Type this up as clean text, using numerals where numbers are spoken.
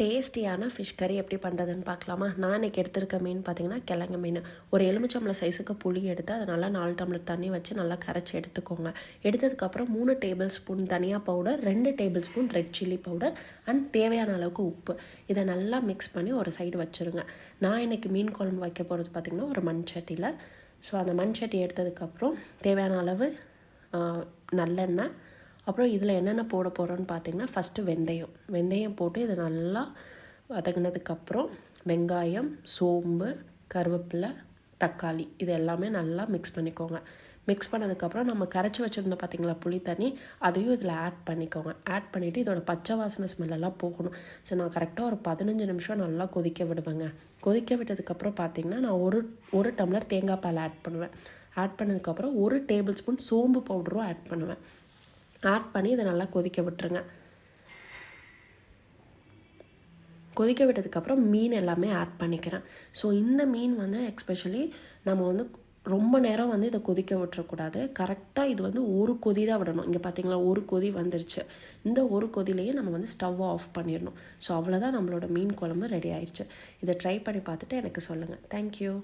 டேஸ்டியான ஃபிஷ் கறி எப்படி பண்ணுறதுன்னு பார்க்கலாமா? நான் இன்றைக்கி எடுத்திருக்க மீன் பார்த்திங்கன்னா கிழங்கு மீன். ஒரு எலுமிச்சம்பழம் சைஸுக்கு புளி எடுத்து அதை நல்லா 4 டம்ளர் தண்ணி வச்சு நல்லா கரைச்சி எடுத்துக்கோங்க. எடுத்ததுக்கப்புறம் 3 டேபிள் ஸ்பூன் தனியா powder, 2 table spoon red chilli powder and தேவையான அளவுக்கு உப்பு, இதை நல்லா மிக்ஸ் பண்ணி ஒரு சைடு வச்சுருங்க. நான் இன்றைக்கி மீன் குழம்பு வைக்க போகிறது பார்த்திங்கன்னா ஒரு மண் சட்டியில். ஸோ அந்த மண் சட்டி எடுத்ததுக்கப்புறம் தேவையான அளவு நல்லெண்ணெய், அப்புறம் இதில் என்னென்ன போட போகிறோன்னு பார்த்தீங்கன்னா ஃபஸ்ட்டு வெந்தயம் போட்டு இதை நல்லா வதங்கினதுக்கப்புறம் வெங்காயம், சோம்பு, கருவேப்பிலை, தக்காளி இது எல்லாமே நல்லா மிக்ஸ் பண்ணிக்கோங்க. மிக்ஸ் பண்ணதுக்கப்புறம் நம்ம கரைச்சி வச்சுருந்தோம் பார்த்திங்களா புளி தண்ணி, அதையும் இதில் ஆட் பண்ணிக்கோங்க. ஆட் பண்ணிவிட்டு இதோட பச்சை வாசனை ஸ்மெல்லெல்லாம் போகணும். ஸோ நான் கரெக்டாக ஒரு 15 நிமிஷம் நல்லா கொதிக்க விடுவேங்க. கொதிக்க விட்டதுக்கப்புறம் பார்த்திங்கன்னா நான் ஒரு டம்ளர் தேங்காய் பால் ஆட் பண்ணுவேன். ஆட் பண்ணதுக்கப்புறம் 1 டேபிள் ஸ்பூன் சோம்பு பவுடரும் ஆட் பண்ணுவேன். ஆட் பண்ணி இதை நல்லா கொதிக்க விட்டுருங்க. கொதிக்க விட்டதுக்கப்புறம் மீன் எல்லாமே ஆட் பண்ணிக்கிறேன். ஸோ இந்த மீன் வந்து எக்ஸ்பெஷலி நம்ம வந்து ரொம்ப நேரம் வந்து இதை கொதிக்க விட்டுறக்கூடாது. கரெக்டாக இது வந்து ஒரு கொதி தான் விடணும். இங்கே பார்த்தீங்களா ஒரு கொதி வந்துருச்சு. இந்த ஒரு கொதிலேயே நம்ம வந்து ஸ்டவ்வை ஆஃப் பண்ணிடணும். ஸோ அவ்வளோதான், நம்மளோட மீன் குழம்பு ரெடி ஆயிடுச்சு. இதை ட்ரை பண்ணி பார்த்துட்டு எனக்கு சொல்லுங்கள். தேங்க்யூ.